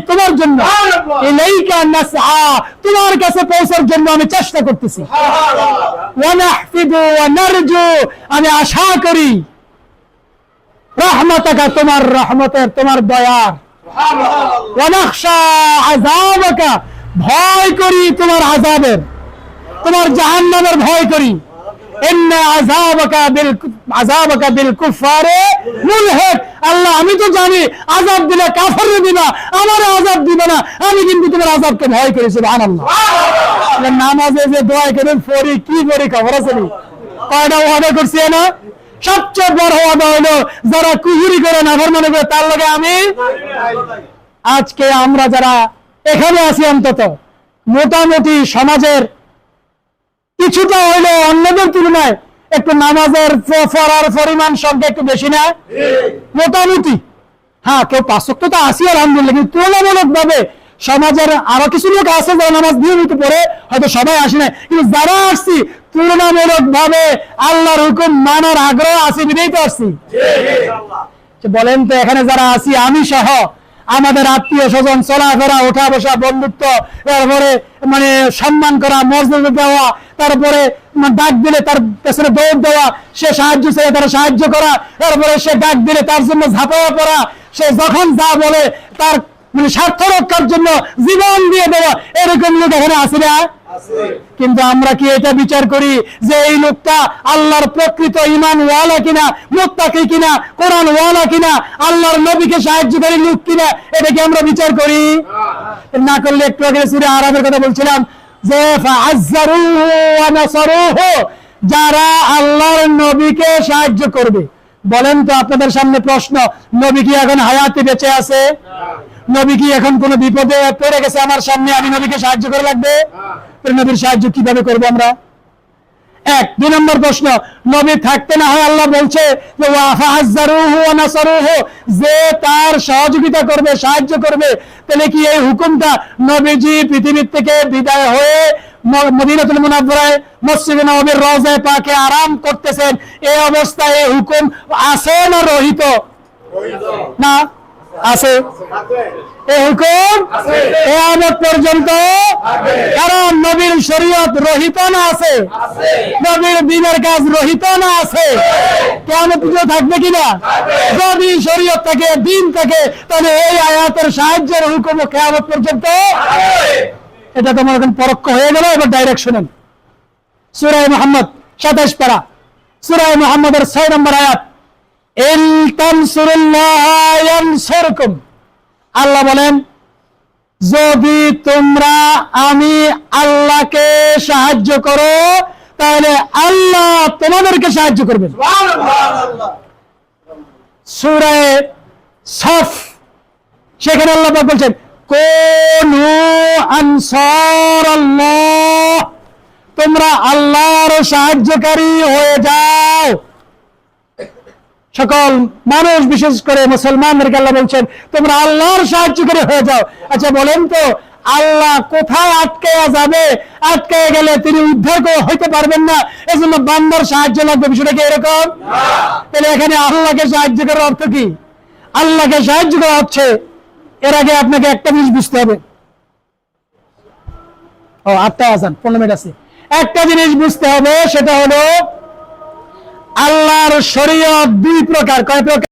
তোমার জন্য, ইলাইকা নাসআ, তোমার কাছে পৌঁছার জন্য আমি চেষ্টা করতেছি। ওয়া নাহফিদু ওয়া নারজু, আমি আশা করি রাহমাতাকা, তোমার রহমতের, তোমার দয়ার। ওয়া নাখশা আযাবাকা, ভয় করি তোমার আযাবের, তোমার জাহান্নামের ভয় করি। ইন্না আযাবাকা বিল কুফারে মুলহিক, আল্লাহ আমি তো জানি আযাব দিলে কাফেরকে দিবা, আমারে আযাব দিবা না, আমি কিন্তু তোমার আযাবকে ভয় করি। সুবহানাল্লাহ। নামাজে যে দোয়া করেন পড়ি, কি করি খবর আছে নি? কয়টা ওয়াদা করছি না? সবচেয়ে বড় ওয়াদা হলো যারা কুফরি করে, নাফরমানি করে, তার লগে আমি। আজকে আমরা যারা এখানে আছি, অন্তত মোটামুটি সমাজের কিছুটা হইলে অন্যদের তুলনায় একটু নামাজের পড়ার পরিমাণ সংখ্যা একটু বেশি না? মোটামুটি। হ্যাঁ, কেউ 5 ওয়াক্ত তো আসি আলহামদুলিল্লাহ, কিন্তু তুলনামূলক ভাবে সমাজের আরো কিছু লোক আছে যারা নামাজ নিয়মিত পড়ে, হয়তো সবাই আসে না, কিন্তু যারা আসছি তুলনামূলক ভাবে আল্লাহর হুকুম মানার আগ্রহ আছে বিধাই তো আসছি। বলেন তো, এখানে যারা আছি আমি সহ আমাদের আত্মীয় স্বজন, চলাফেরা, ওঠা বসা, বন্ধুত্ব, তারপরে মানে সম্মান করা, মর্যাদা দেওয়া, তারপরে ডাক দিলে তার পেছনে দৌড় দেওয়া, সে সাহায্য চাইলে তারা সাহায্য করা, তারপরে সে ডাক দিলে তার জন্য ঝাঁপাইয়া পড়া, সে যখন যা বলে তার মানে স্বার্থ রক্ষার জন্য জীবন দিয়ে দেওয়া, এরকম লোক এখানে আছে না? কিন্তু আমরা কি এটা বিচার করি যে এই লোকটা আল্লাহর প্রকৃত ঈমান ওয়ালা কিনা, মুত্তাকি কিনা, কোরআন ওয়ালা কিনা, আল্লাহর নবীকে সাহায্যকারী লোক কিনা? এটা কি আমরা বিচার করি? না করলে একটু আগে সূরা আরাফের কথা বলছিলাম যে ফাআজ্জারুহু ওয়া নাসারুহু, যারা আল্লাহর নবীকে সাহায্য করবে। বলেন তো, আপনাদের সামনে প্রশ্ন, নবী কি এখন হায়াতে বেঁচে আছে? নবী কি এখন কোন বিপদে পড়ে গেছে আমার সামনে, আমি নবীকে সাহায্য করা লাগবে? নবীর সাহায্য কিভাবে করবো আমরা? 2 নম্বর প্রশ্ন, নবী থাকতে না হয় আল্লাহ বলছে যে ওয়াফাহাজ্জারুহু ওয়া নাসারুহু, যে তার সহযোগিতা করবে, সাহায্য করবে, তাহলে কি এই হুকুমটা নবীজি পৃথিবীর থেকে বিদায় হয়ে মদিনাতুল মুনাওয়ারায় মসজিদে নববীর রওজায়ে পাকে আরাম করতেছেন, এই অবস্থায় এই হুকুম আছে না রহিত? না, আছে। এই হুকুম কিয়ামত পর্যন্ত, কারণ নবীর শরীয়ত রহিত না আছে, নবীর দ্বীনের কাজ রহিত না আছে, কিয়ামত পর্যন্ত থাকবে কিনা? যদি শরীয়ত থাকে, দ্বীন থাকে, তাহলে এই আয়াতের সাহায্যের হুকুম কিয়ামত পর্যন্ত। এটা তোমার এখন পরোক্ষ হয়ে গেল। এবার ডাইরেক্ট শুনেন, সূরা মুহাম্মদ 27 পারা, সূরা মুহাম্মদের 6 নম্বর আয়াত, ইন তানসুরুল্লাহ ইয়ানসুরকুম, আল্লাহ বলেন যদি তোমরা আমি আল্লাহকে সাহায্য করো তাহলে আল্লাহ তোমাদেরকে সাহায্য করবেন। সুবহানাল্লাহ। সূরা সফ, সেখানে আল্লাহ পাক বলছেন কুনু আনসারাল্লাহ, তোমরা আল্লাহর সাহায্যকারী হয়ে যাও। সকল মানুষ, বিশেষ করে মুসলমানদেরকে আল্লাহ বলছেন তোমরা আল্লাহর সাহায্যকারী হয়ে যাও। আচ্ছা বলেন তো, আল্লাহ কোথায় আটকায়া যাবে? আটকায় গেলে তিনি উদ্ধার হইতে পারবেন না, এজন্য বান্দার সাহায্য লাগবে। বিষয়টা কি এরকম? তাহলে এখানে আল্লাহকে সাহায্য করার অর্থ কি? আল্লাহকে সাহায্য করা হচ্ছে, এর আগে আপনাকে একটা জিনিস বুঝতে হবে। 8টা আজান, 15 মিনিট আছে। একটা জিনিস বুঝতে হবে, সেটা হলো আল্লাহর শরীয়ত 2 প্রকার। কয় প্রকার?